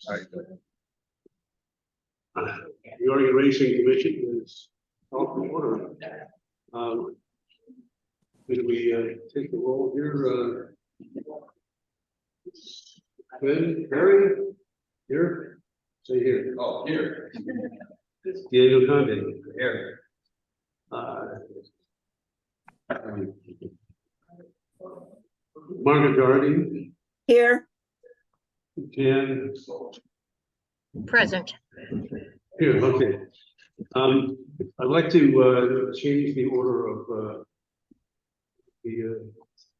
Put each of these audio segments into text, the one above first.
The Oregon Racing Commission is off the order. Did we take the roll here? Ben, Barry, here, say here. Oh, here. Diego Conde. Here. Margaret Doherty, Here. Jan, Present. here, okay. I'd like to change the order of the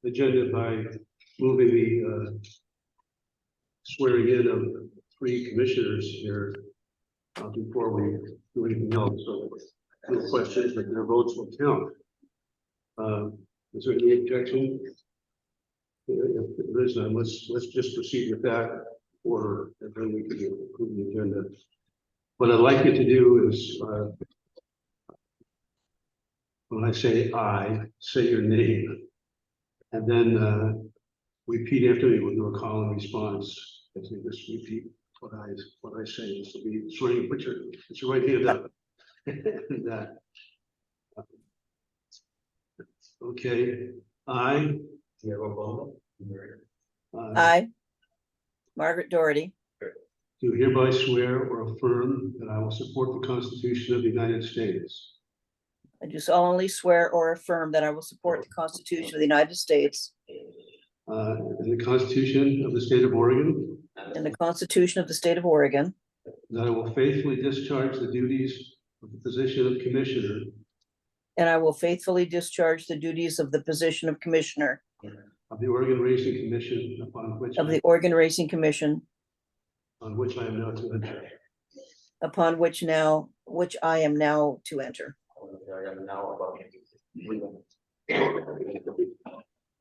agenda by moving the swearing in of 3 commissioners here before we do anything else. So no questions, but their votes will count. Is there any objection? If there is none, let's just proceed with that order, and then we can approve the agenda. What I'd like you to do is, when I say say your name, and then repeat after me. We'll do a call and response. As you just repeat what I say. This will be swearing. Put your right hand up. And, okay. I. I, Margaret Doherty, Do hereby swear or affirm that I will support the Constitution of the United States I do solemnly swear or affirm that I will support the Constitution of the United States and the Constitution of the State of Oregon, and the Constitution of the State of Oregon, that I will faithfully discharge the duties of the position of Commissioner and I will faithfully discharge the duties of the position of Commissioner of the Oregon Racing Commission upon which of the Oregon Racing Commission, on which I am now to enter. upon which I am now to enter.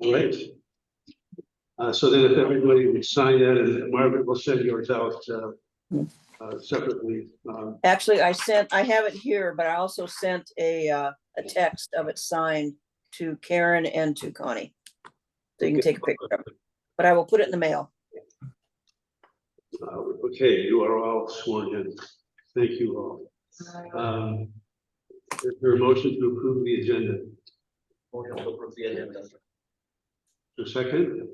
All right. So then if everybody would sign that, and Margaret will send yours out separately. Actually, I have it here, but I also sent a text of it signed to Karen and to Connie. So you can take a picture of it, but I will put it in the mail. Okay, you are all sworn in. Thank you all. Is there a motion to approve the agenda? A second?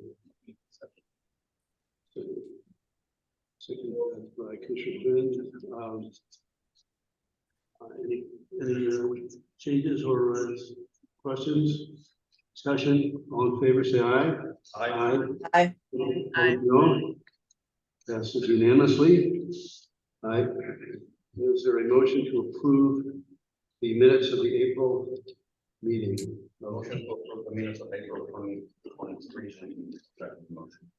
Second by Commissioner Quinn. Any changes or questions? Discussion, all in favor, say aye. Aye. Aye. No. Passes unanimously. Aye. Is there a motion to approve the minutes of the April meeting? Motion to approve the minutes of April 2023. Motion.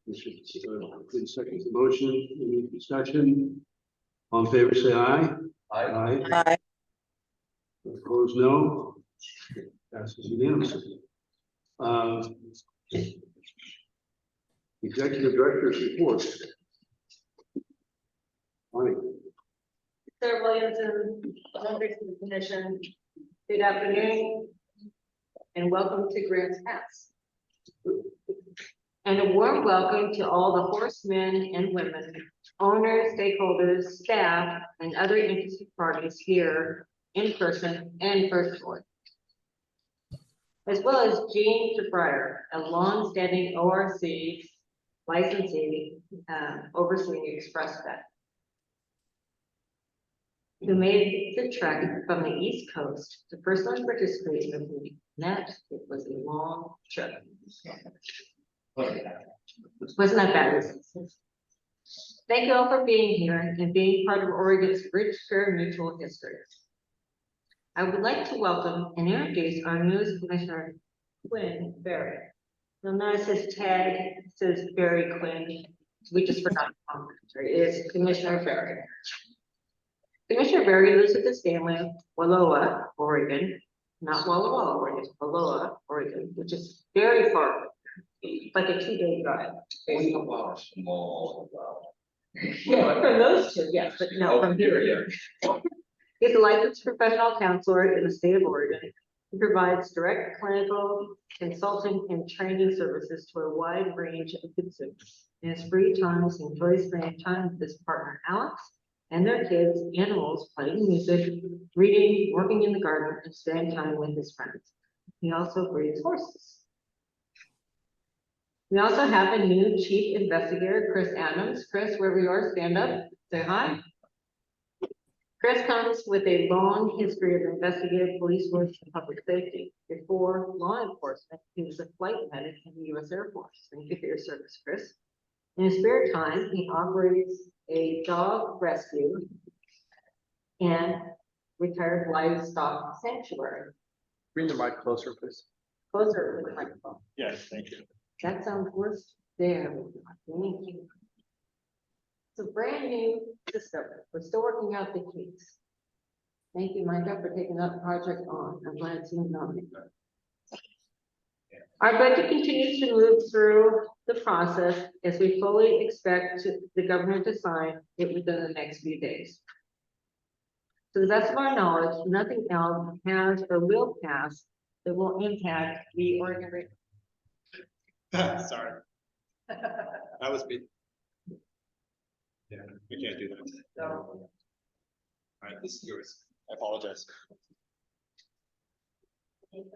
Please second the motion. Any discussion? All in favor, say aye. Aye. Aye. Opposed, no. Passes unanimously. Executive Director's report. Bonnie. Sarah Williamson, members of the commission, good afternoon, and welcome to Grants Pass. And a warm welcome to all the horsemen and women, owners, stakeholders, staff, and other interested parties here in person and virtually. As well as Jean DeFryer, a long-standing ORC licensee overseeing Express Vet, who made the trek from the East Coast to personally participate in the meeting. That it was a long trip. Wasn't that bad? Thank you all for being here and being part of Oregon's rich pari-mutuel history. I would like to welcome and introduce our newest commissioner, Quinn Berry. You'll notice his tag says Berry Quinn. We just forgot it is Commissioner Berry. Commissioner Berry lives with his family in Wallowa, Oregon, not Walla Walla, Oregon, Wallowa, Oregon, which is very far, like a 2-day drive. Small. Yeah, from those two, yes, but no, from here. He's a licensed professional counselor in the state of Oregon, He provides direct clinical, consulting, and training services to a wide range of consumers. In his free time, he enjoys spending time with his partner Alex and their kids, animals, playing music, reading, working in the garden, and spending time with his friends. He also breeds horses. We also have a new chief investigator, Chris Adams. Chris, wherever you are, stand up, say hi. Chris comes with a long history of investigative police work and public safety. Before law enforcement, he was a flight medic in the U.S. Air Force. Thank you for your service, Chris. In his spare time, he operates a dog rescue and retired livestock sanctuary. Bring the mic closer, please. Closer to the microphone. Yes, thank you. That sounds worse. There. Thank you. It's a brand new system. We're still working out the kinks. Thank you, Micah, for taking that project on. I'm glad it's moving on. Our budget continues to move through the process as we fully expect the government to sign it within the next few days. To the best of our knowledge, nothing else has or will pass that will impact the Oregon. Sorry. That was me. Yeah, we can't do that. All right, this is yours. I apologize.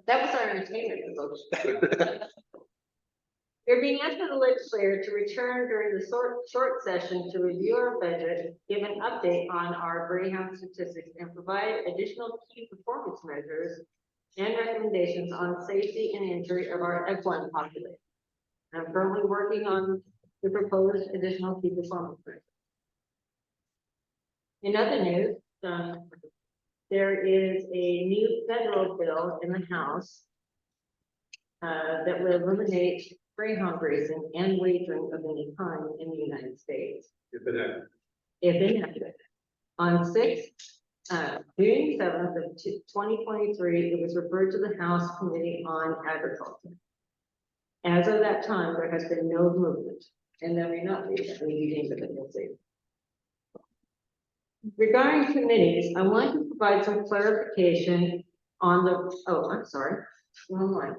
That was our entertainment devotion. You're being asked by the legislature to return during the short session to review our budget, give an update on our Greyhound statistics, and provide additional key performance measures and recommendations on safety and injury of our equine population. I'm currently working on the proposed additional key performance measures. In other news, there is a new federal bill in the House that will eliminate greyhound racing and wagering of any kind in the United States. If enacted. On June 7th of 2023, it was referred to the House Committee on Agriculture. As of that time, there has been no movement, and there may not be any meetings of it, we'll see. Regarding committees, I want to provide some clarification on the, I'm sorry, wrong line.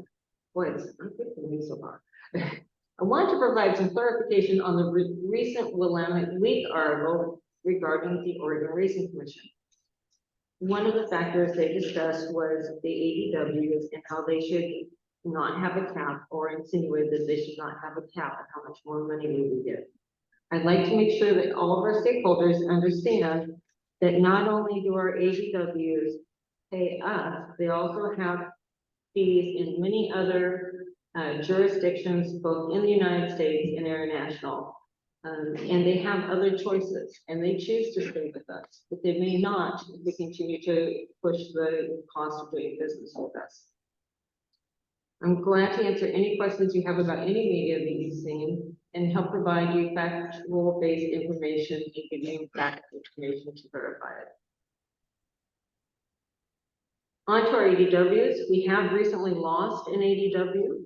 Boy, it's not good for me so far. I want to provide some clarification on the recent Willamette Week article regarding the Oregon Racing Commission. One of the factors they discussed was the ADWs and how they should not have a cap, or insinuate that they should not have a cap on how much more money we would get. I'd like to make sure that all of our stakeholders understand that not only do our ADWs pay us, they also have fees in many other jurisdictions, both in the United States and international. And they have other choices, and they choose to stay with us, but they may not if we continue to push the cost of doing business with us. I'm glad to answer any questions you have about any media that you've seen and help provide you factual-based information and give you back information to verify it. On to our ADWs, we have recently lost an ADW.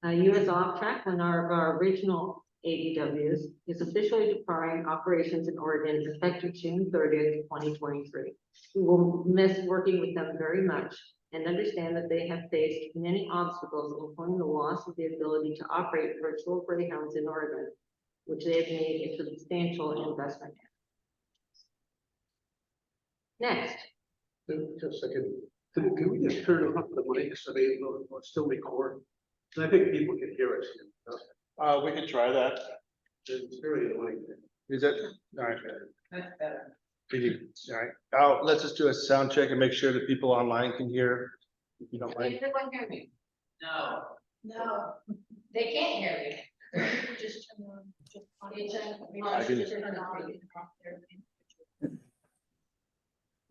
US Off-Track, one of our original ADWs, is officially departing operations in Oregon effective June 30th, 2023. We will miss working with them very much and understand that they have faced many obstacles, including the loss of the ability to operate virtual greyhounds in Oregon, which they have made a substantial investment in. Next. Just a second. Can we just turn off the mics so they will still record? I think people can hear us. We can try that. It's very annoying. Is it? All right. That's better. All right. Let's just do a sound check and make sure that people online can hear. If you don't mind. Everyone hear me? No, they can't hear me. Just turn on. I can-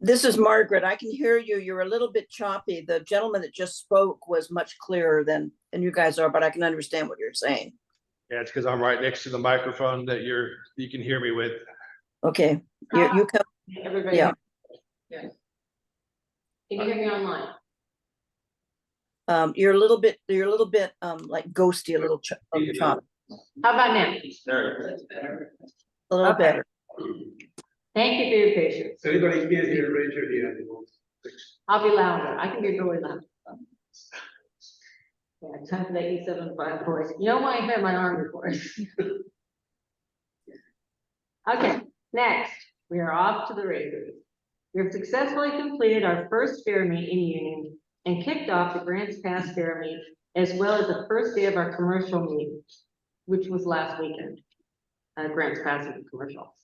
This is Margaret. I can hear you. You're a little bit choppy. The gentleman that just spoke was much clearer than you guys are, but I can understand what you're saying. Yeah, it's because I'm right next to the microphone that you can hear me with. Okay, you come, Everybody. Yeah. Yeah. Can you hear me online? you're a little bit like ghosty, a little choppy, How about now? There. a little Okay. better. Thank you for your patience. If anybody can't hear, raise your hand. I'll be louder. I can be really loud. Yeah, time for that E75 voice. You don't want to hear my Army voice. Okay, next, we are off to the races. We have successfully completed our first fair meet in Union and kicked off the Grants Pass Fair Meet, as well as the first day of our commercial meet, which was last weekend. Grants Pass and commercial.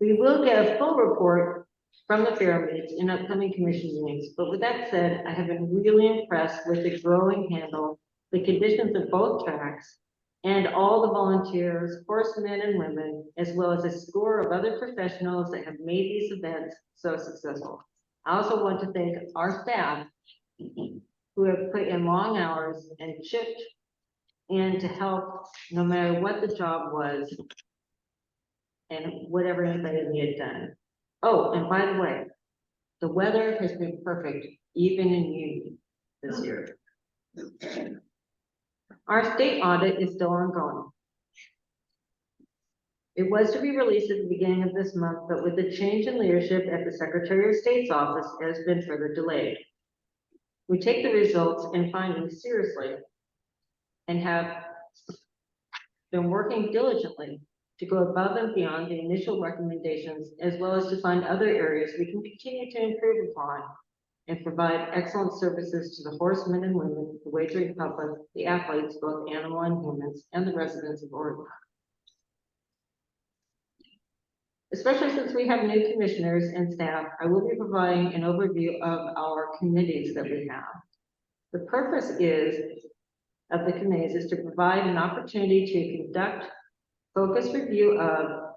We will get a full report from the fair meets in upcoming commission meetings, but with that said, I have been really impressed with the growing handle, the conditions of both tracks, and all the volunteers, horsemen and women, as well as a score of other professionals that have made these events so successful. I also want to thank our staff who have put in long hours and chipped in to help no matter what the job was and whatever anybody needed done. Oh, and by the way, the weather has been perfect, even in Union this year. Our state audit is still ongoing. It was to be released at the beginning of this month, but with the change in leadership at the Secretary of State's office, it has been further delayed. We take the results and findings seriously and have been working diligently to go above and beyond the initial recommendations, as well as to find other areas we can continue to improve upon and provide excellent services to the horsemen and women, the wagering public, the athletes, both animal and humans, and the residents of Oregon. Especially since we have new commissioners and staff, I will be providing an overview of our committees that we have. The purpose of the committees is to provide an opportunity to conduct focused review of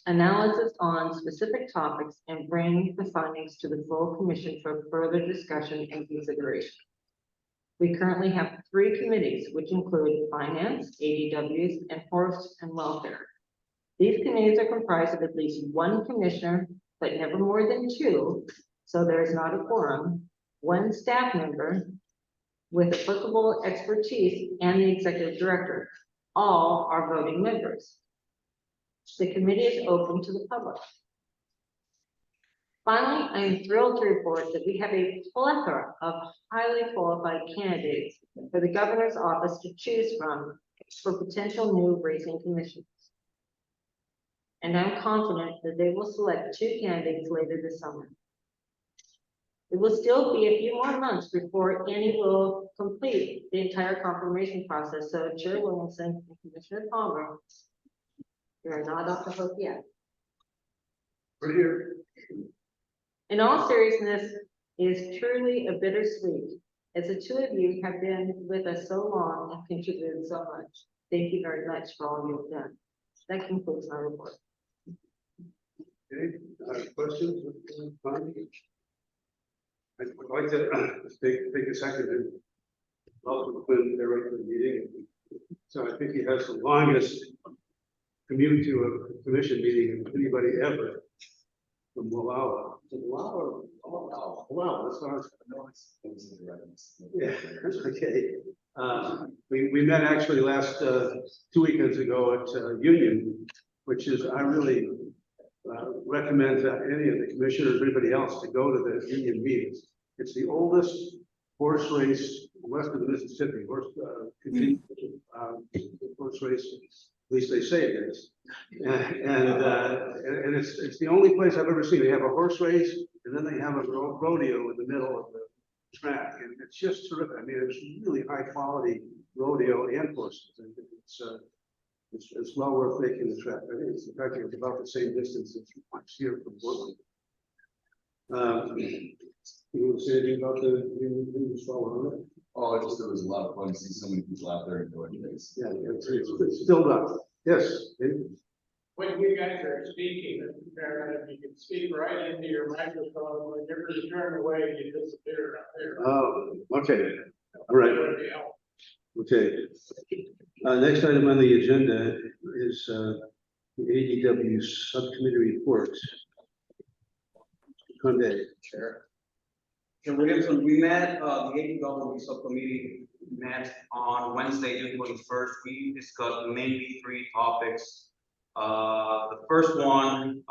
analysis on specific topics and bring the findings to the full commission for further discussion and consideration. We currently have 3 committees, which include finance, ADWs, and horse and welfare. These committees are comprised of at least 1 commissioner, but never more than 2, so there is not a quorum, 1 staff member with applicable expertise, and the executive director. All are voting members. The committee is open to the public. Finally, I am thrilled to report that we have a plethora of highly qualified candidates for the governor's office to choose from for potential new racing commissions. And I'm confident that they will select 2 candidates later this summer. It will still be a few more months before Annie will complete the entire confirmation process. So Chair Williamson and Commissioner Palmer, you are not off the hook yet. We're here. In all seriousness, it is truly a bittersweet, as the 2 of you have been with us so long and contributed so much. Thank you very much for all you've done. That concludes my report. Okay, questions? I'd like to take a second and welcome Quinn there right to the meeting. So I think he has the longest commute to a commission meeting of anybody ever from Wallowa. Wallowa, wow, that's not. Yeah, okay. We met actually last 2 weekends ago at Union, which is, I really recommend that any of the commissioners, anybody else, to go to the Union meetings. It's the oldest horse race west of the Mississippi, horse race, at least they say it is. And it's the only place I've ever seen. They have a horse race and then they have a rodeo in the middle of the track, and it's just terrific. I mean, it's really high quality rodeo and horses. And it's well worth making the trip. I think it's in fact it's about the same distance as here from Portland. You want to say anything about the new swallow? Oh, just there was a lot of fun to see so many people out there enjoying this. Yeah, it's still done. Yes. David? When you guys are speaking, if you can speak right into your microphone, when you're turned away, you disappear up there. Oh, okay. All right. Okay. Next item on the agenda is the ADW subcommittee report. Conde. Chair. Chair Williamson, we met, the ADW subcommittee met on Wednesday, June 21st. We discussed mainly 3 topics. The first one,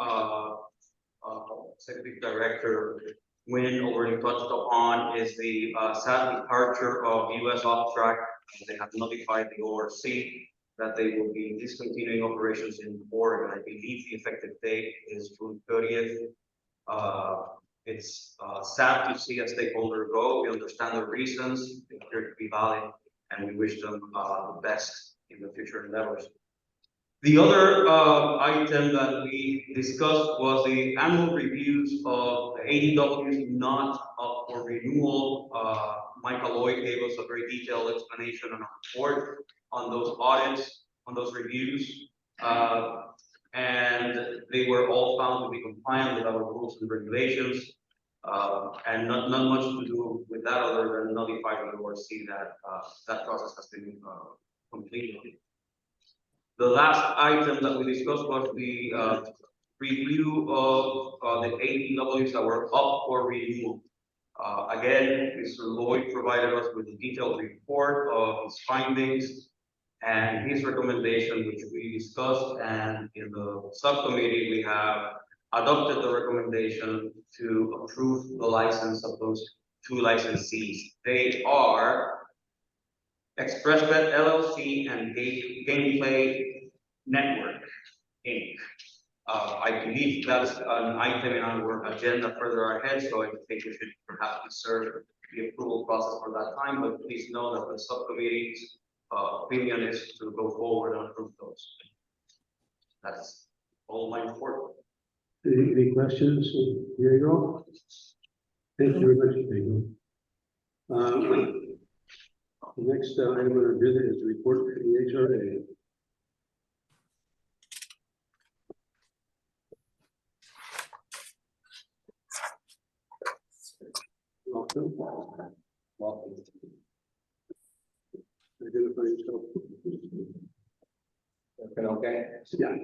Executive Director Wynn already touched upon is the sad departure of US Off-Track. They have notified the ORC that they will be discontinuing operations in Oregon. I believe the effective date is June 30th. It's sad to see a stakeholder go. We understand the reasons, they appear to be valid, and we wish them the best in the future endeavors. The other item that we discussed was the annual reviews of ADWs not up for renewal. Michael Lloyd gave us a very detailed explanation on our report on those audits, on those reviews. And they were all found to be compliant with our rules and regulations. And not much to do with that other than notifying the ORC that that process has been completed. The last item that we discussed was the review of the ADWs that were up for renewal. Again, Mr. Lloyd provided us with a detailed report of his findings and his recommendation, which we discussed, and in the subcommittee, we have adopted the recommendation to approve the license of those two licensees. They are ExpressBet LLC and Gameplay Network, Inc. I believe that's an item in our agenda further ahead, so I think we should perhaps reserve the approval process for that time, but please know that the subcommittee's opinion is to go forward and approve those. That's all my report. Any questions? Diego? Thank you very much, Diego. The next item on our agenda is the report from the HRA. Welcome. Welcome. Identify yourself. Okay? Yeah.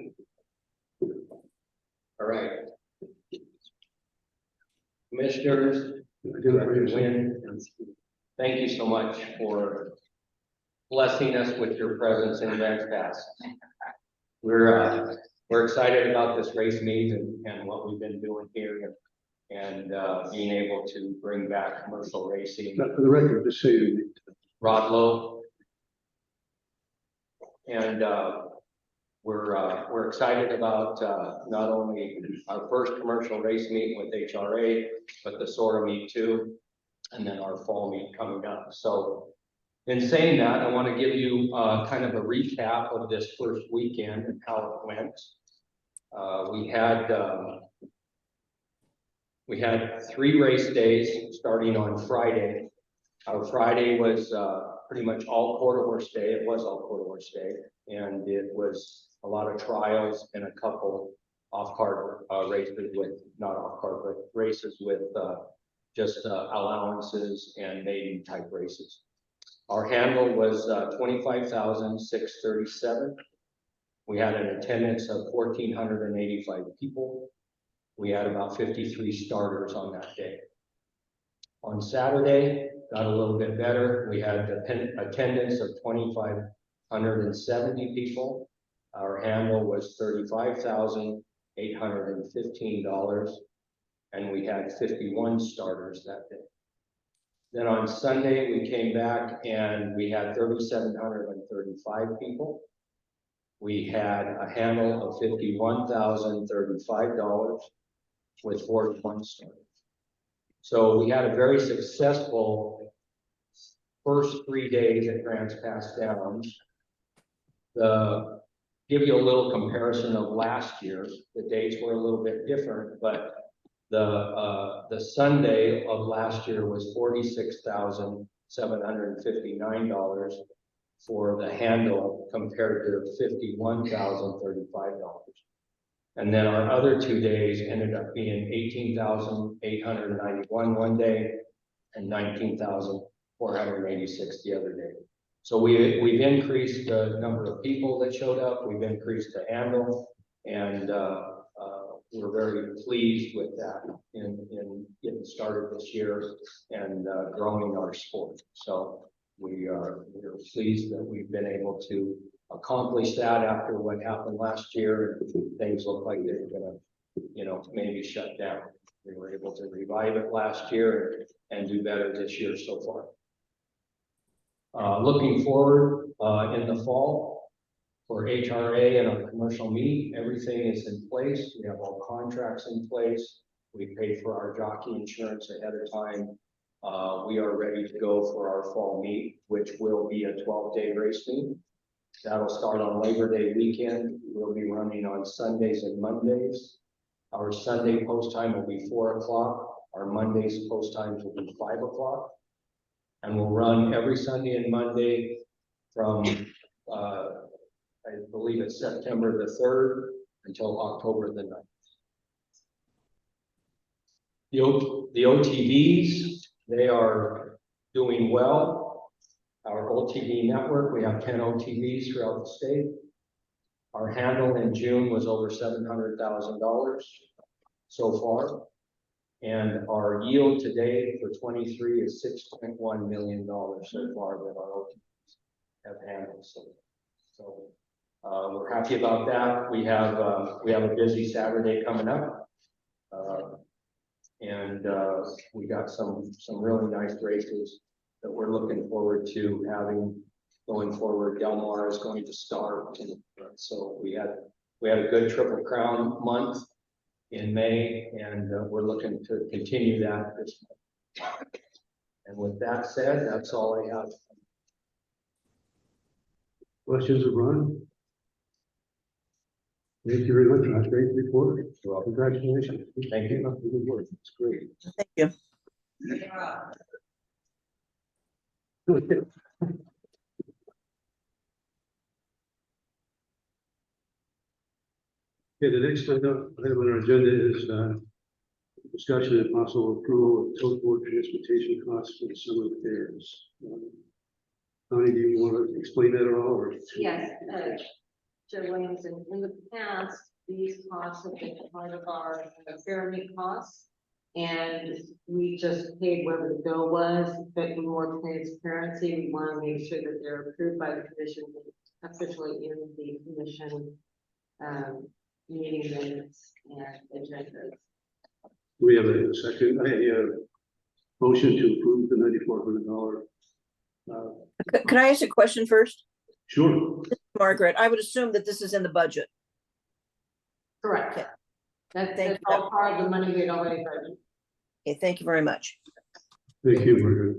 All right. Commissioners, Identify Director yourself. Wynn, thank you so much for blessing us with your presence in Grants Pass. We're excited about this race meet and what we've been doing here and being able to bring back commercial racing. But for the record, just say it. Rodlow. And we're excited about not only our first commercial race meet with HRA, but the SORA meet too, and then our fall meet coming up. So in saying that, I want to give you kind of a recap of this first weekend and how it went. We had 3 race days starting on Friday. Our Friday was pretty much all quarter horse day. It was all quarter horse day, and it was a lot of trials and a couple off-card races with, not off-card, but races with just allowances and maiden type races. Our handle was 25,637. We had an attendance of 1,485 people. We had about 53 starters on that day. On Saturday, got a little bit better. We had attendance of 2,570 people. Our handle was $35,815, and we had 51 starters that day. Then on Sunday, we came back and we had 3,735 people. We had a handle of $51,035 with 41 starters. So we had a very successful first 3 days at Grants Pass Downs. Give you a little comparison of last year. The dates were a little bit different, but the Sunday of last year was $46,759 for the handle compared to $51,035. And then our other 2 days ended up being $18,891 one day and $19,486 the other day. So we've increased the number of people that showed up. We've increased the handle, and we're very pleased with that in getting started this year and growing our sport. So we're pleased that we've been able to accomplish that after what happened last year, and things look like they're gonna, maybe shut down. We were able to revive it last year and do better this year so far. Looking forward, in the fall for HRA and our commercial meet, everything is in place. We have all contracts in place. We paid for our jockey insurance ahead of time. We are ready to go for our fall meet, which will be a 12-day race meet. That'll start on Labor Day weekend. We'll be running on Sundays and Mondays. Our Sunday post time will be 4 o'clock. Our Mondays post times will be 5 o'clock. And we'll run every Sunday and Monday from, I believe it's September the 3rd until October the 9th. The OTVs, they are doing well. Our OTV network, we have 10 OTVs throughout the state. Our handle in June was over $700,000 so far. And our yield today for 23 is $6.1 million so far that our OTVs have handled. So we're happy about that. We have a busy Saturday coming up. And we got some really nice races that we're looking forward to having going forward. Del Mar is going to start, and so we had a good Triple Crown month in May, and we're looking to continue that this month. And with that said, that's all I have. Questions of Ron? Thank you very much, Josh. Great report. Well, congratulations. Thank you. Good work. It's great. Thank you. Okay. Okay, the next item on our agenda is discussion and possible approval of total board transportation costs for the summer fairs. Connie, do you want to explain that at all? Or? Yes, Joe Williams, in the past, these costs have been part of our fair meet costs. And we just paid whatever the bill was, but for more transparency, we want to make sure that they're approved by the commission, officially in the commission meeting minutes and agendas. We have a second, motion to approve the $9,400. Can I ask a question first? Sure. Margaret, I would assume that this is in the budget. Correct. Okay. That's Thank all part of the money we'd already budgeted. Okay, thank you very much. Thank you, Margaret.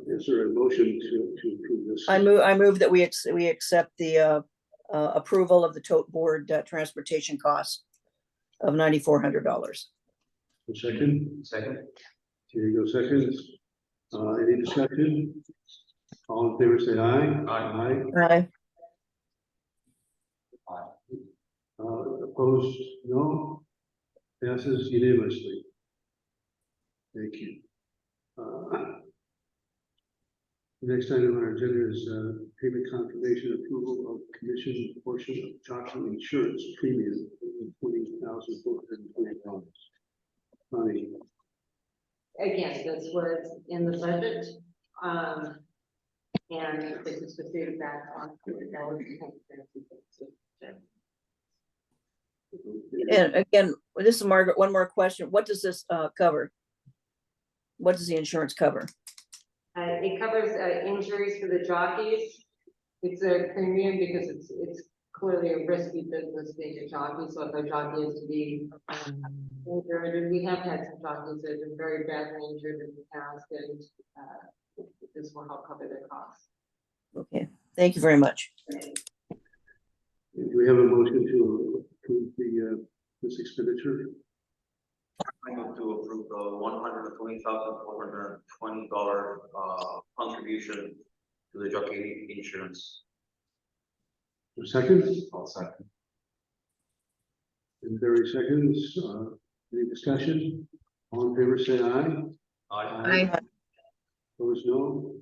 Is there a motion to approve this? I move that we accept the approval of the tote board transportation costs of $9,400. Second? Second. Here you go, seconds. Any discussion? All in favor, say aye. Aye. Aye. Opposed, no. Passes unanimously. Thank you. The next item on our agenda is payment confirmation approval of commission portion of jockey insurance premium $20,420. Connie. Again, this was in the budget. And this is the feedback on And again, this is Margaret, one more question. What does this cover? What does the insurance cover? It covers injuries for the jockeys. It's a premium because it's clearly a risky business being a jockey. So if a jockey is to be injured, and we have had some jockeys that have been very badly injured in the past, and this will help cover their costs. Okay, thank you very much. Do we have a motion to approve this expenditure? I move to approve the $120,420 contribution to the jockey insurance. A second? I'll second. And Barry seconds. Any discussion? All in favor, say aye. Aye. Opposed, no.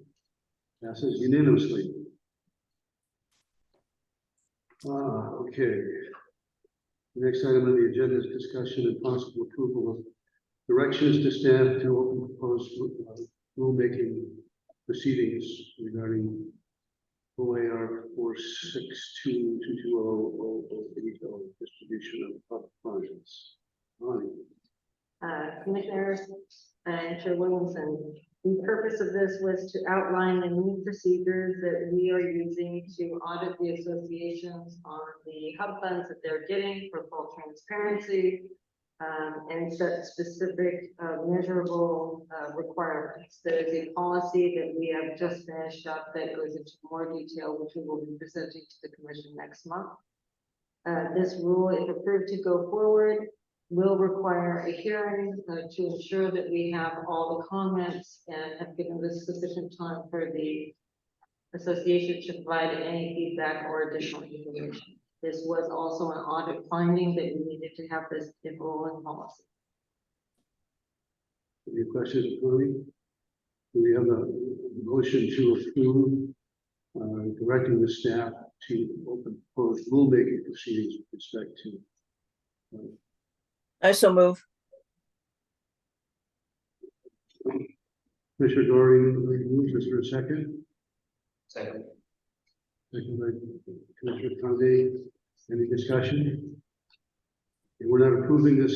Passes unanimously. Okay. The next item on the agenda is discussion and possible approval of directions to staff to open proposed rulemaking proceedings regarding OAR 462220080 distribution of public funds. Bonnie. Commissioners and Chair Williamson. The purpose of this was to outline the new procedures that we are using to audit the associations on the hub funds that they're getting for full transparency, and set specific measurable requirements. There is a policy that we have just finished up that goes into more detail, which we will be presenting to the commission next month. This rule, if approved to go forward, will require a hearing to ensure that we have all the comments and have given this sufficient time for the association to provide any feedback or additional information. This was also an audit finding that we needed to have this in rule and policy. Any questions, Tony? Do we have a motion to approve directing the staff to open proposed rulemaking proceedings with respect to I so move. Commissioner Dory moves. Is there a second? Second. Second by Commissioner Conde. Any discussion? And we're not approving this,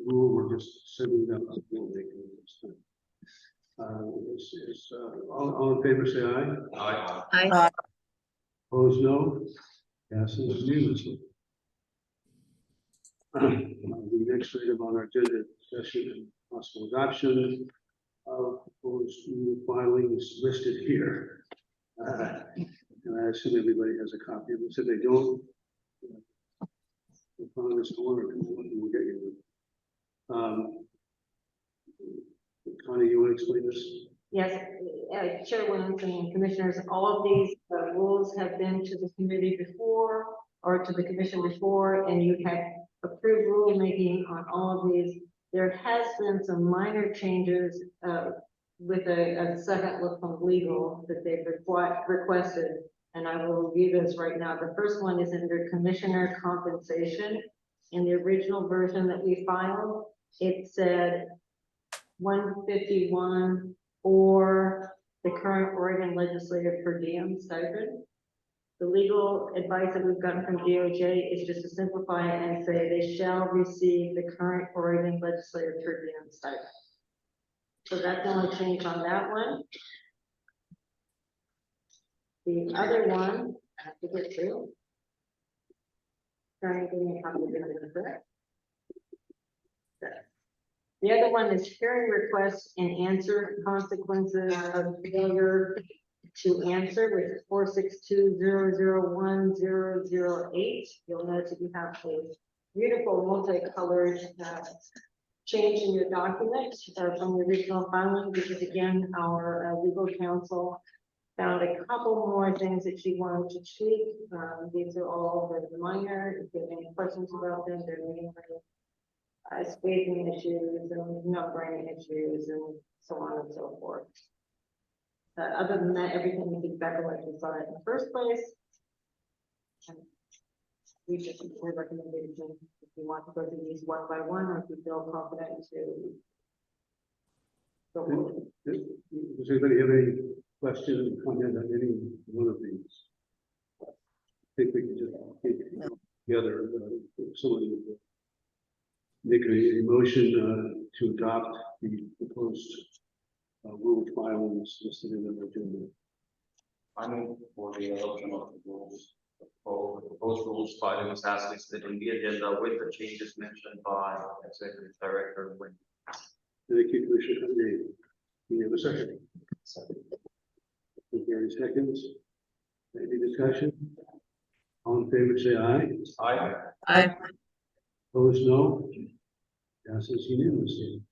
rule, we're just sending them up. All in favor, say aye. I, Opposed, no. Passes unanimously. The next item on our agenda, discussion and possible adoption of proposed new filings listed here. And I assume everybody has a copy of this. If they don't, we'll find this corner and we'll get you. Connie, you want to explain this? Yes, Chair Williamson and Commissioners, all of these rules have been to the committee before or to the commission before, and you have approved rulemaking on all of these. There has been some minor changes with a second look from legal that they've requested, and I will review this right now. The first one is under commissioner compensation. In the original version that we filed, it said 151 or the current Oregon legislative per diem stipend. The legal advice that we've gotten from DOJ is just to simplify it and say they shall receive the current Oregon legislative per diem stipend. So that's the only change on that one. The other one, I have to get through. Trying to give me a copy of it. The other one is hearing requests and answer consequences of failure to answer, which is 462001008. You'll notice that you have a beautiful multicolored change in your document from the original filing, because again, our legal counsel found a couple more things that she wanted to tweak. These are all very minor. If you have any questions about them, they're mainly spacing issues and numbering issues and so on and so forth. Other than that, everything is exactly like we saw it in the first place. We just recommend if you want to go through these one by one, or if you feel confident to go forward. Does anybody have any question or comment on any one of these? I think we can just get together, someone would make a motion to adopt the proposed rule filings listed in the agenda. I move for the adoption of the rules, for the proposed rules filings as listed in the agenda with the changes mentioned by Executive Director Wynn. Thank you, Commissioner Conde. Do you have a second? Gary seconds. Any discussion? All in favor, say aye. Aye. I, Opposed, no. Passes unanimously.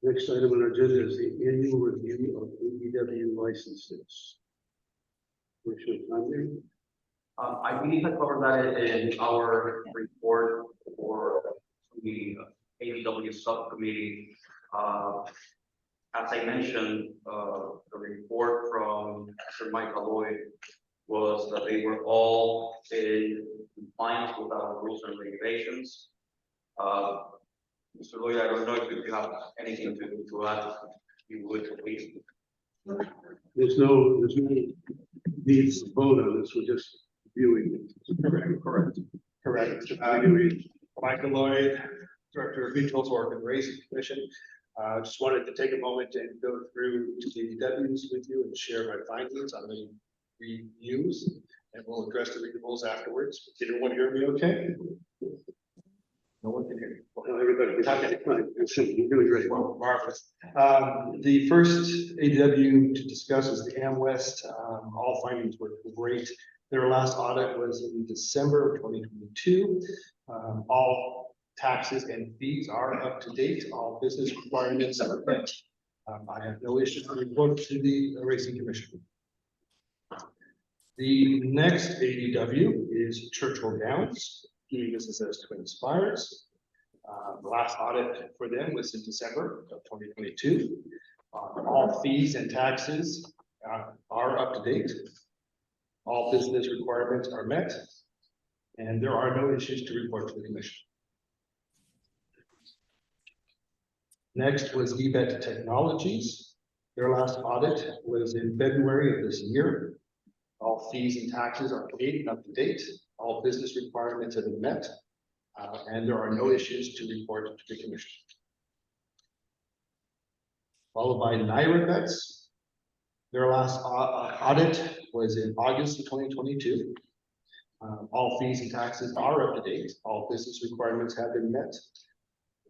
Next item on our agenda is the annual review of AEW licenses. Commissioner Conde. I believe I covered that in our report for the AEW subcommittee. As I mentioned, the report from Sir Mike Lloyd was that they were all in compliance with our rules and regulations. Mr. Lloyd, I don't know if you have anything to add. You would, please. There's no need to vote on this. We're just viewing it. Correct. Correct. Michael Lloyd, Director of Mutual Work and Racing Commission. Just wanted to take a moment and go through the W's with you and share my findings on the reviews. And we'll address the renewals afterwards. Did everyone hear me okay? No one can hear me. Everybody, okay, fine. You're doing great. Well, marvelous. The first ADW to discuss is the AmWest. All findings were great. Their last audit was in December of 2022. All taxes and fees are up to date. All business requirements are met. I have no issues to report to the Racing Commission. The next ADW is Churchill Downs, doing business as Twin Spires. The last audit for them was in December of 2022. All fees and taxes are up to date. All business requirements are met, and there are no issues to report to the commission. Next was eBet Technologies. Their last audit was in February of this year. All fees and taxes are paid and up to date. All business requirements have been met, and there are no issues to report to the commission. Followed by Naira Bets. Their last audit was in August of 2022. All fees and taxes are up to date. All business requirements have been met,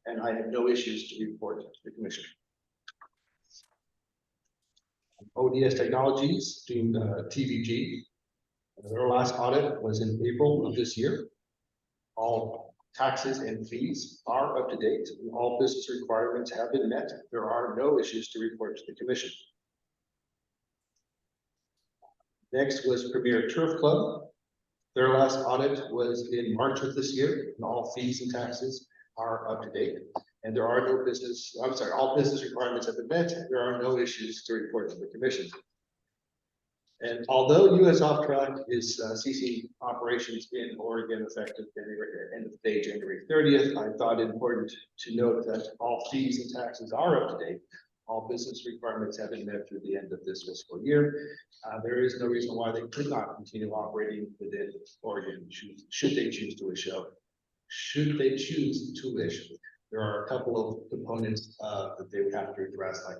and I have no issues to report to the commission. ODS Technologies, doing TVG. Their last audit was in April of this year. All taxes and fees are up to date. All business requirements have been met. There are no issues to report to the commission. Next was Premier Turf Club. Their last audit was in March of this year, and all fees and taxes are up to date. And there are no business, I'm sorry, all business requirements have been met. There are no issues to report to the commission. And although US Off Track is ceasing operations in Oregon effective end of the day, January 30th, I thought it important to note that all fees and taxes are up to date. All business requirements have been met through the end of this fiscal year. There is no reason why they could not continue operating within Oregon should they choose to wish. Should they choose to wish, there are a couple of components that they would have to address, like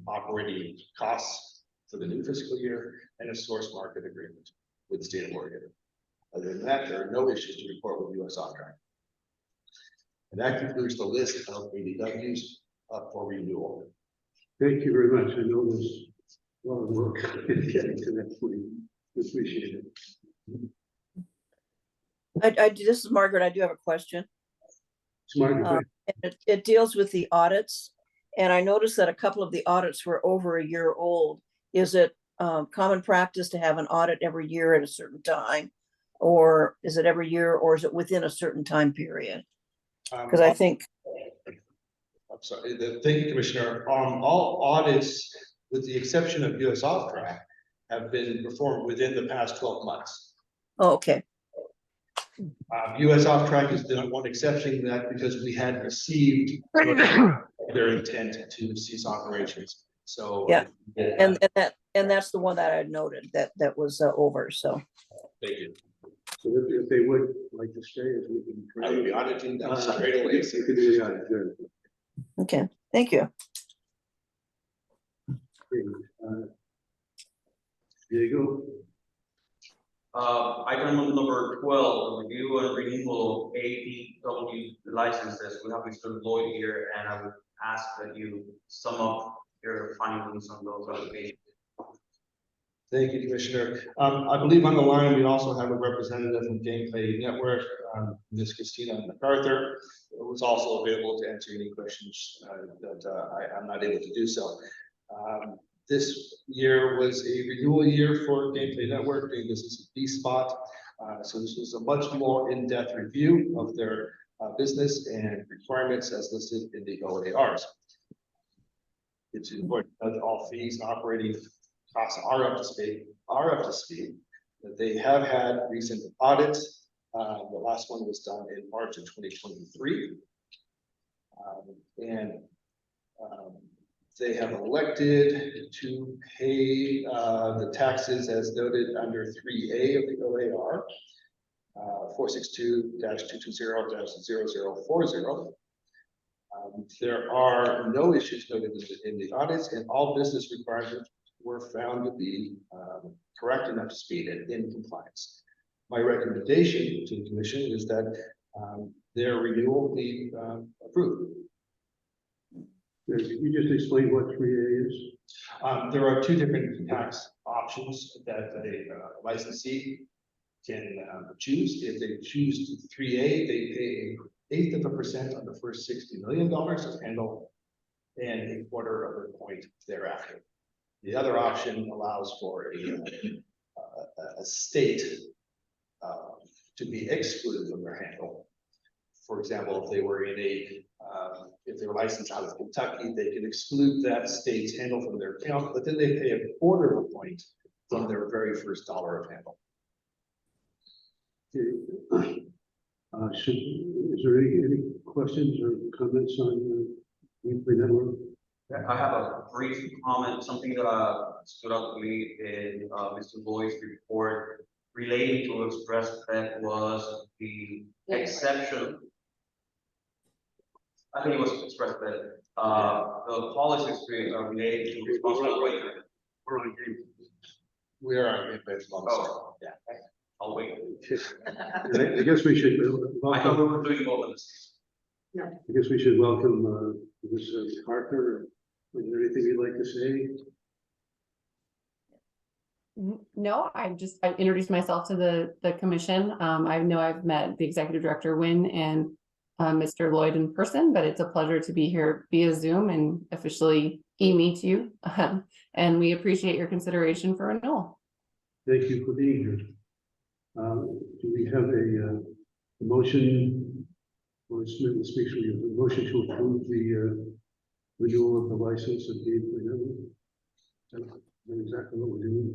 operating costs for the new fiscal year and a source market agreement with the state of Oregon. Other than that, there are no issues to report with US Off Track. And that concludes the list of ADWs for renewal. Thank you very much. I know there's a lot of work in getting to that point. Appreciate it. This is Margaret. I do have a question. Smart. And it deals with the audits. And I noticed that a couple of the audits were over a year old. Is it common practice to have an audit every year at a certain time? Or is it every year, or is it within a certain time period? Because I think. I'm sorry, thank you, Commissioner. All audits, with the exception of US Off Track, have been performed within the past 12 months. Oh, okay. US Off Track is the one exception to that because we had received their intent to cease operations. So yeah, and that's the one that I noted that was over. So thank you. So if they would like to stay, if we can. I would be auditing them straight away. Yes, you could do the audit. Good. okay, thank you. There you Item number 12, review and renewal of ADW licenses. We have Mr. Lloyd here, and I would ask that you sum up your findings on those applications. Thank you, Commissioner. I believe on the line, we also have a representative from Gameplay Network, Ms. Christina MacArthur, who was also available to answer any questions that I'm not able to do so. This year was a renewal year for Gameplay Network, doing business with B-Spot. So this was a much more in-depth review of their business and requirements as listed in the OARs. It's important that all fees and operating costs are up to speed, that they have had recent audits. The last one was done in March of 2023. They have elected to pay the taxes as noted under 3A of the OAR. 462-220-040. There are no issues noted in the audits, and all business requirements were found to be correct and up to speed and in compliance. My recommendation to the commission is that their renewal be approved. Can you just explain what 3A is? There are two different tax options that a licensee can choose. If they choose 3A, they pay 1/8% on the first $60 million of handle and 1/4 of a point thereafter. The other option allows for a state to be excluded from their handle. For example, if they were in if they were licensed out of Kentucky, they can exclude that state's handle from their account, but then they pay 1/4 of a point from their very first dollar of handle. Is there any questions or comments on the network? I have a brief comment, something that stood out to me in Mr. Lloyd's report relating to ExpressBet was the exception. I think it was ExpressBet. The policies related to responsible wagering. We're on game. We are on baseball. Oh. Yeah. I'll wait. I guess we should. I thought we were doing both of this. I guess we should welcome Ms. Parker. Is there anything you'd like to say? No, I introduced myself to the commission. I know I've met the executive director Wynn and Mr. Lloyd in person, but it's a pleasure to be here via Zoom and officially meet you. And we appreciate your consideration for renewal. Thank you for being here. Do we have a motion? Or a motion to approve the renewal of the license of Game for Network? Is that exactly what we're doing?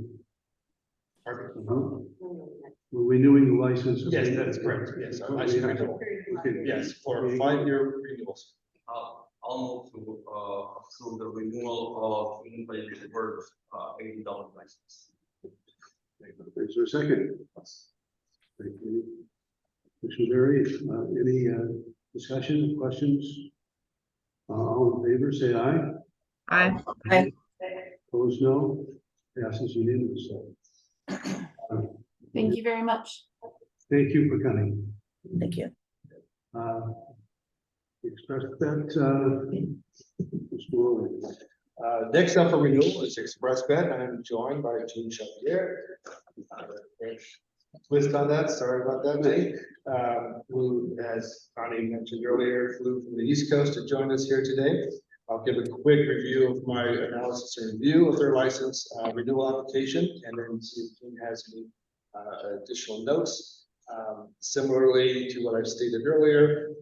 We're renewing the license. Yes, that is correct. Yes, our license renewal. Okay. Yes, for 5-year renewals. I'll move to approve the renewal of the worth $80 license. Is there a second? Thank you. Commissioner Berry, any discussion, questions? All in favor, say aye. Aye. Aye. Opposed, no. Passes unanimously. Thank you very much. Thank you for coming. Thank you. Express that, Mr. Williams. Next up for renewal is ExpressBet. I'm joined by Gene Chapelier. Twist on that, sorry about that, Jane. Who, as Connie mentioned earlier, flew from the East Coast to join us here today. I'll give a quick review of my analysis and review of their license renewal application, and then see if Gene has any additional notes. Similarly to what I've stated earlier,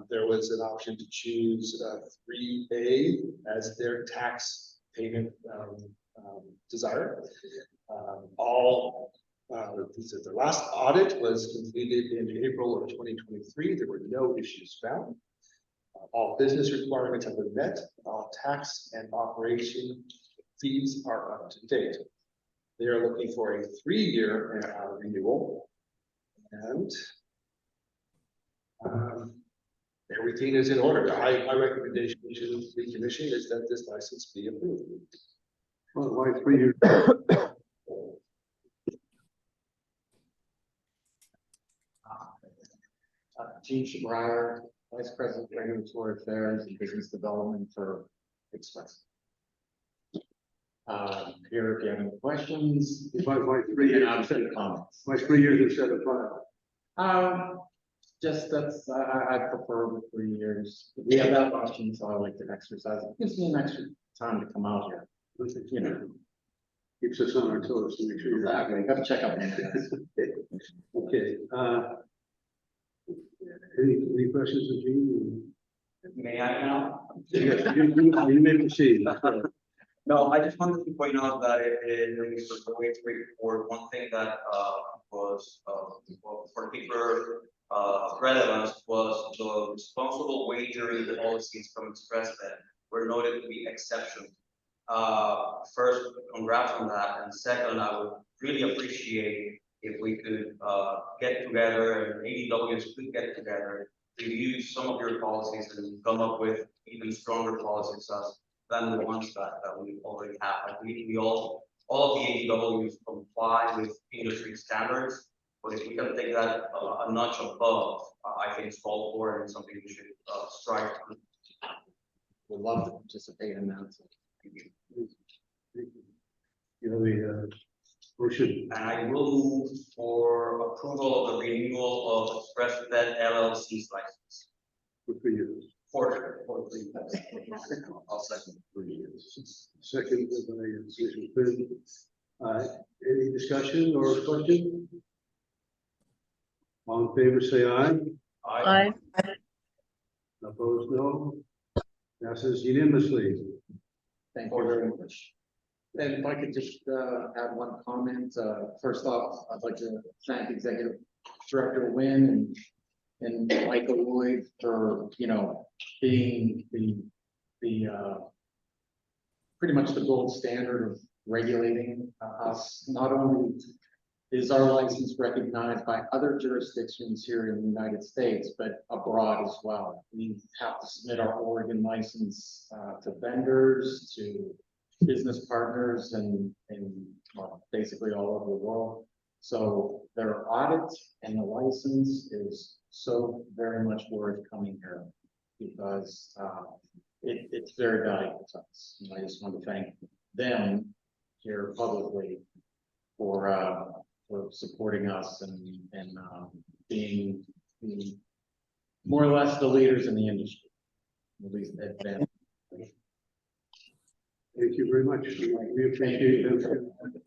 there was an option to choose 3A as their tax payment desire. The last audit was completed in April of 2023. There were no issues found. All business requirements have been met. All tax and operation fees are up to date. They are looking for a 3-year renewal, and everything is in order. My recommendation to the commission is that this license be approved. Well, why 3 years? Gene Schreier, Vice President Regulatory Affairs and Business Development for Express. Here, if you have any questions. Why 3 years? Obviously, comments. Why 3 years instead of 5? Just that's, I prefer the 3 years. We have that option, so I like to exercise. It gives me an extra time to come out here. You know, Keeps us on our toes to make sure you're. exactly. Got to check up. Okay, any questions of Gene? May I now? Yes, you may proceed. No, I just wanted to point out that in Mr. Lloyd's report, one thing that was particular relevance was the responsible wagering policies from ExpressBet were noted to be exceptions. First, congrats on that, and second, I would really appreciate if we could get together, and ADWs could get together, review some of your policies and come up with even stronger policies than the ones that we already have. I believe all of the ADWs comply with industry standards, but if we can take that a notch above, I think it's called for and something we should strive to. Would love to participate in that. You have a motion. And I will move for approval of the renewal of Express Vet LLC's license. Good for you. For 3 years. I'll second 3 years. Second, by Commissioner Quinn. Any discussion or question? All in favor, say aye. Aye. Opposed, no. Passes unanimously. Thank you very much. And if I could just add one comment, first off, I'd like to thank Executive Director Wynn and Michael Lloyd for, you know, being the pretty much the gold standard of regulating us. Not only is our license recognized by other jurisdictions here in the United States, but abroad as well. We have to submit our Oregon license to vendors, to business partners, and well, basically all over the world. So their audit and the license is so very much worth coming here because it's very valuable to us. And I just want to thank them here publicly for supporting us and being more or less the leaders in the industry. At least at them. Thank you very much. We appreciate them.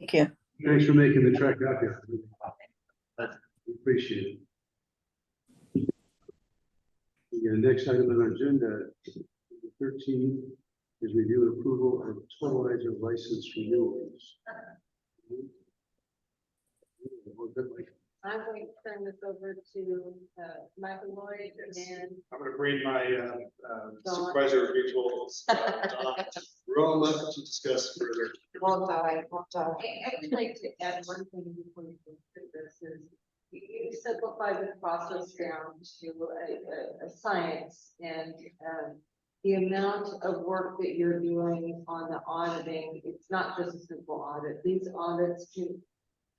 Thank you. Thanks for making the trek out here. We appreciate it. The next item on our agenda, 13, is review and approval of totalizer license renewals. I'm going to turn this over to Michael Lloyd and I'm gonna bring my Dawn. supervisor of mutuals. We're all left to discuss further. I'd like to add one thing before you go through this is you simplify the process down to a science and the amount of work that you're doing on the auditing, it's not just a simple audit. These audits can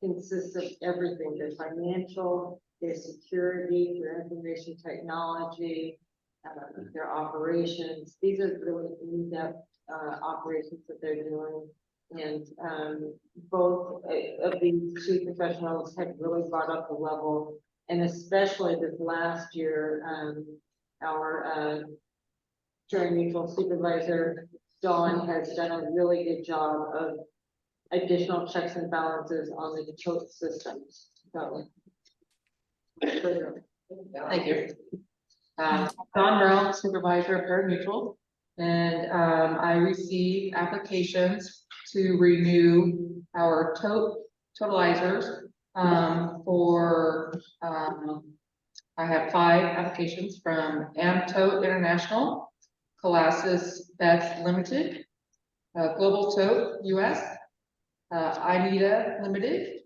consist of everything, their financial, their security, their information technology, their operations. These are really in-depth operations that they're doing. And both of these two professionals have really brought up the level. And especially this last year, our Cherry Mutual supervisor, Dawn, has done a really good job of additional checks and balances on the tote systems. So. Thank you. Don Merrill, Supervisor of Cherry Mutual, and I received applications to renew our totalizers for I have 5 applications from Amtote International, Colossus Vets Limited, Global Tote US, INETA Limited,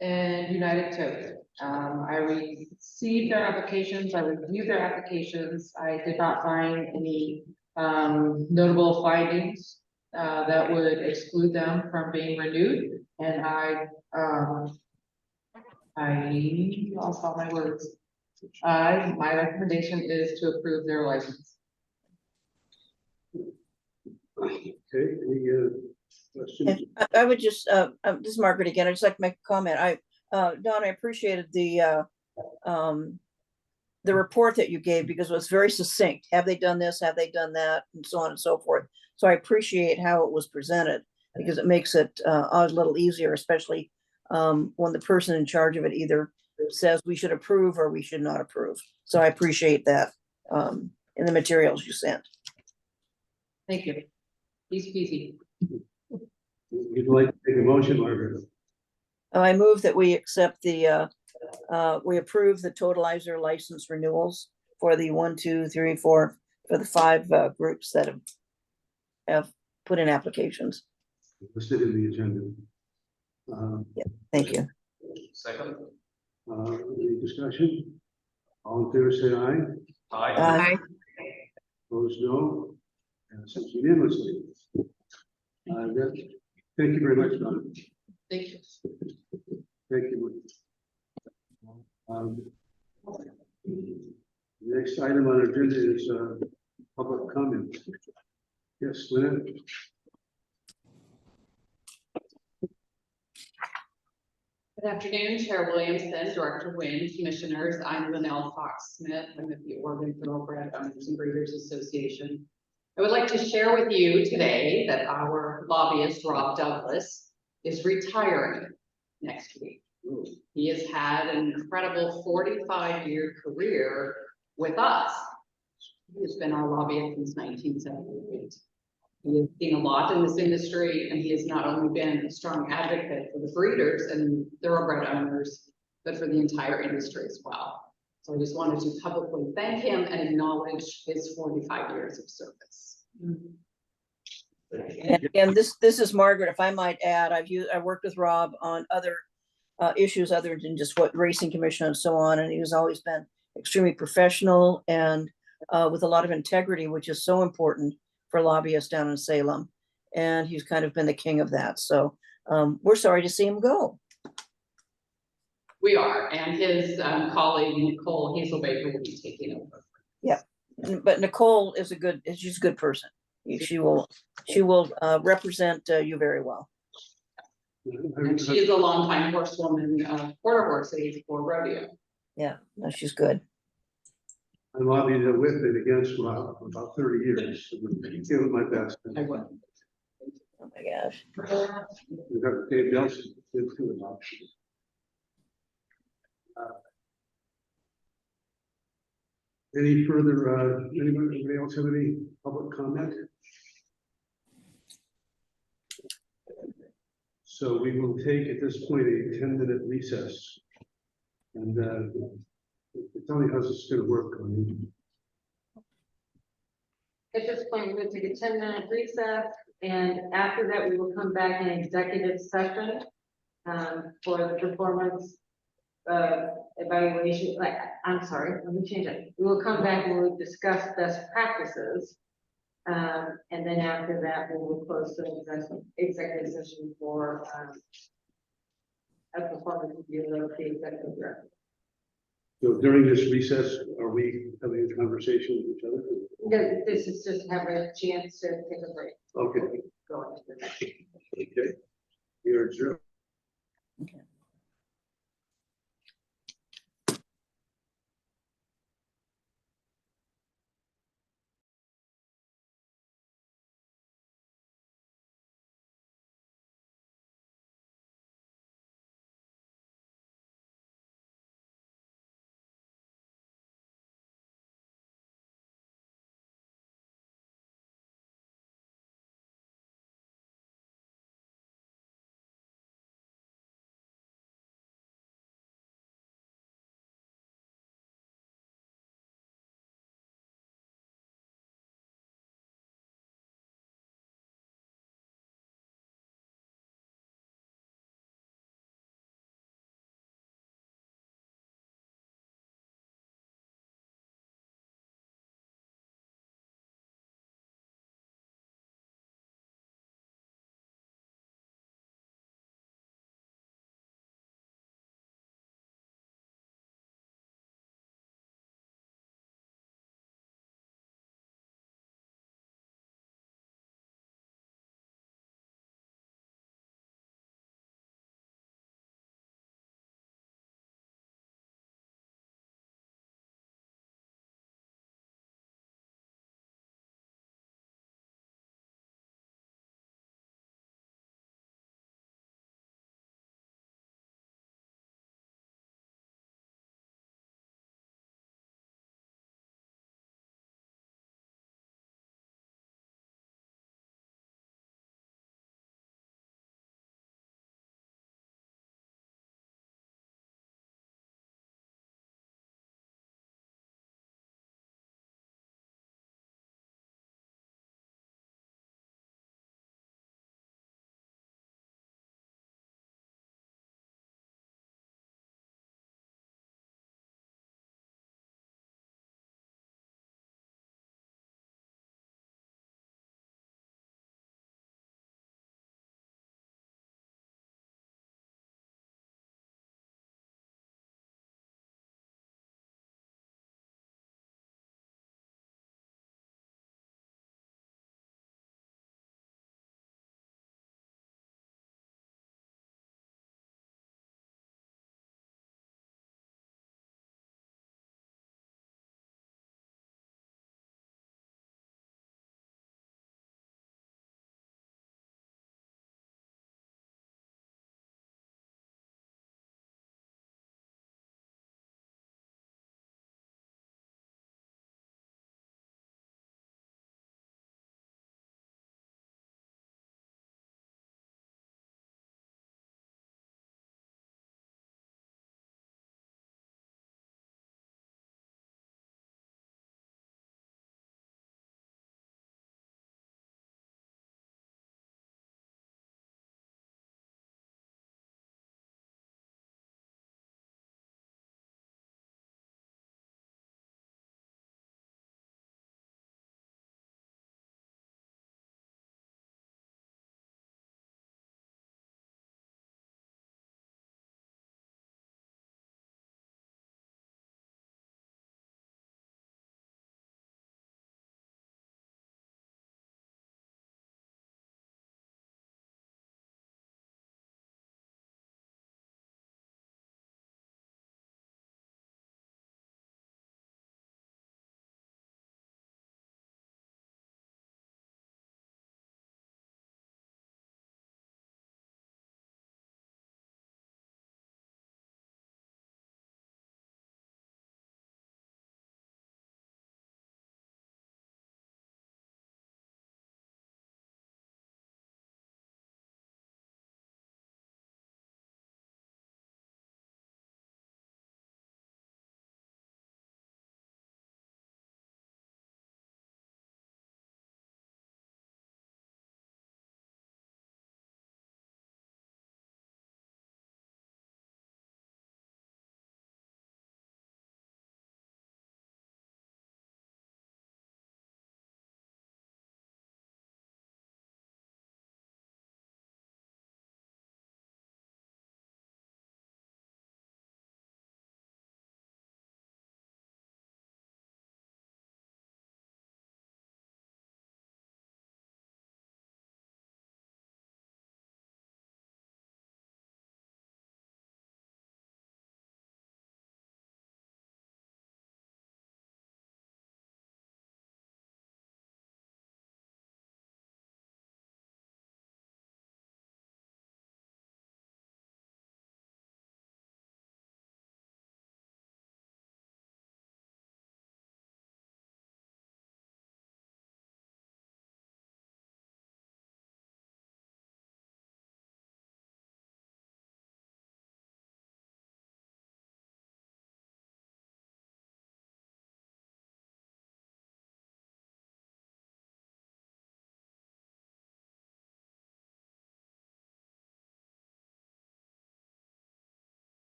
and United Tote. I received their applications, I reviewed their applications, I did not find any notable findings that would exclude them from being renewed, and I lost all my words. My recommendation is to approve their license. Okay, any questions? I would just, this is Margaret again, I'd just like to make a comment. Don, I appreciated the report that you gave because it was very succinct. Have they done this? Have they done that? And so on and so forth. So I appreciate how it was presented because it makes it a little easier, especially when the person in charge of it either says we should approve or we should not approve. So I appreciate that in the materials you sent. Thank you. Easy peasy. You'd like to make a motion, Margaret? I move that we accept the, we approve the totalizer license renewals for the 1, 2, 3, 4, for the 5 groups that have put in applications. Listed in the agenda. Thank you. Second. Any discussion? All in favor, say aye. Aye. Aye. Opposed, no. Passes unanimously. Thank you very much, Don. Thank you. Thank you. Next item on our agenda is public comment. Yes, Lynette? Good afternoon, Chair Williamson, Director Wynn, Commissioners. I'm Linnell Fox Smith. I'm with the Oregon Thoroughbred Owners and Breeders Association. I would like to share with you today that our lobbyist, Rob Douglas, is retiring next week. He has had an incredible 45-year career with us. He has been our lobbyist since 1978. He has seen a lot in this industry, and he has not only been a strong advocate for the breeders and thoroughbred owners, but for the entire industry as well. So I just wanted to publicly thank him and acknowledge his 45 years of service. And again, this is Margaret. If I might add, I worked with Rob on other issues other than just what racing commission and so on, and he has always been extremely professional and with a lot of integrity, which is so important for lobbyists down in Salem. And he's kind of been the king of that. So we're sorry to see him go. We are, and his colleague Nicole Hazelbaker will be taking over. Yeah, but Nicole is she's a good person. She will represent you very well. And she is a longtime horsewoman, quarter horses for rodeo. Yeah, no, she's good. I lobbied with and against Rob for about 30 years. Give it my best. I will. Oh my gosh. We got Dave Nelson. Any further, anybody else have any public comment? So we will take at this point a 10-minute recess. And tell me how this is going to work. At this point, we're going to take a 10-minute recess, and after that, we will come back in executive session for the performance evaluation. I'm sorry, let me change it. We will come back and we'll discuss best practices. And then after that, we will close the executive session for a performance review of the executive director. So during this recess, are we having a conversation with each other? This is just have a chance to take a break. Okay. Go on to the next. Okay. We are adjourned. Okay.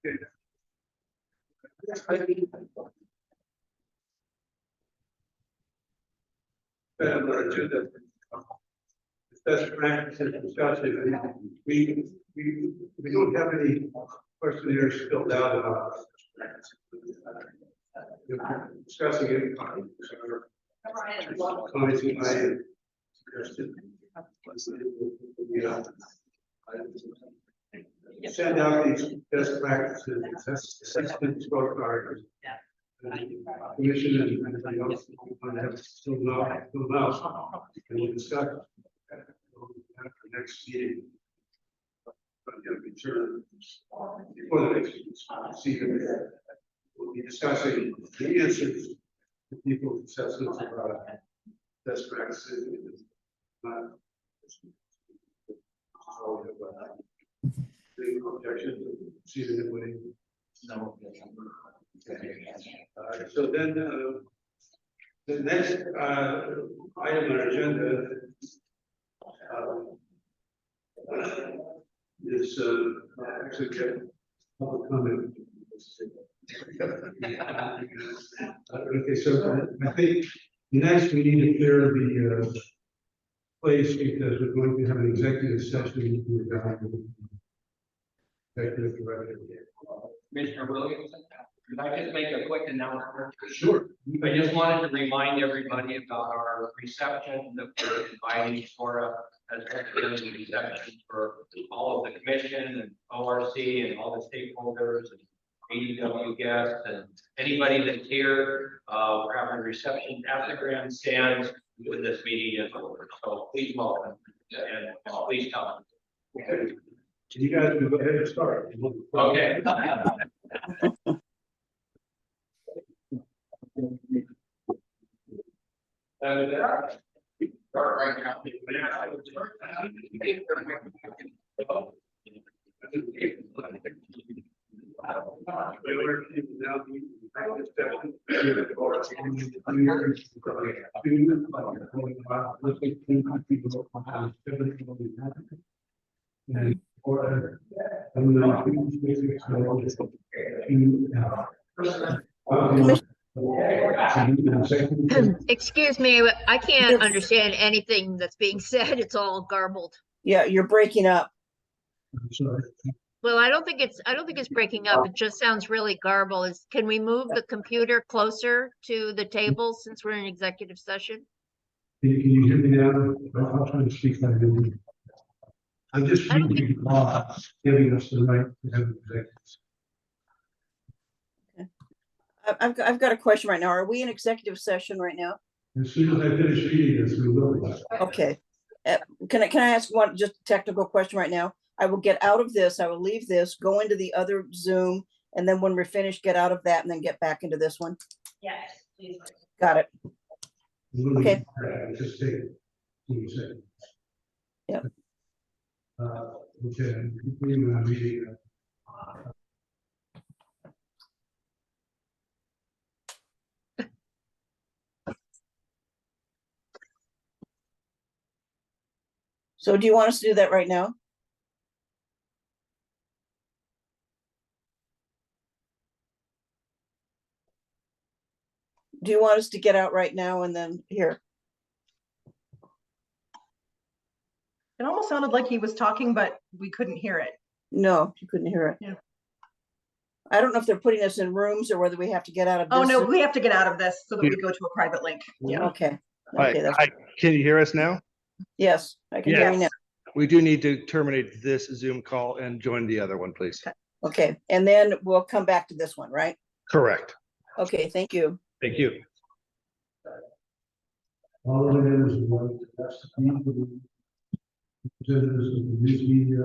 Best practices discussion. We don't have any questionnaires filled out about discussing it. Commenting I suggested. Send out these best practices, assessment scorecards. Commission and everybody else want to have filled out, and we'll discuss after next meeting. But I'm concerned before the next meeting, see that we'll be discussing the answers to people's assessments about best practices. Any objections? See the way. No. So then, the next, item on our agenda, is, actually get public comment. Okay, so I think next we need to clear the, place because we're going to have an executive session with executive director. Commissioner Williamson, could I just make a quick announcement? Sure. I just wanted to remind everybody about our reception that we're inviting Sora as a reception for all of the commission and ORC and all the stakeholders and AEW guests and anybody that's here. We're having a reception at the grandstand when this meeting is over. So please welcome and please come. Okay. Can you guys go ahead and start? Okay. Start right now. Excuse me, but I can't understand anything that's being said. It's all garbled. Yeah, you're breaking up. Well, I don't think it's breaking up. It just sounds really garbled. Can we move the computer closer to the table since we're in executive session? Can you hear me now? I'll try to speak like this. I'm just reading the law, giving us the right to have executives. I've got a question right now. Are we in executive session right now? As soon as I finish reading this, we will. Okay. Can I ask one just technical question right now? I will get out of this, I will leave this, go into the other Zoom, and then when we're finished, get out of that and then get back into this one. Yes, please. Got it. Okay. Just take 2 seconds. Yep. Okay, continuing our meeting. So do you want us to do that right now? Do you want us to get out right now and then here? It almost sounded like he was talking, but we couldn't hear it. No, you couldn't hear it. Yeah. I don't know if they're putting us in rooms or whether we have to get out of this. Oh, no, we have to get out of this so that we go to a private link. Yeah. Okay. Hi, Okay, that's, can you hear us now? yes, I can hear you now. We do need to terminate this Zoom call and join the other one, please. Okay, and then we'll come back to this one, right? Correct. Okay, thank you. Thank you. All of it is one, that's the people, representatives of the news media,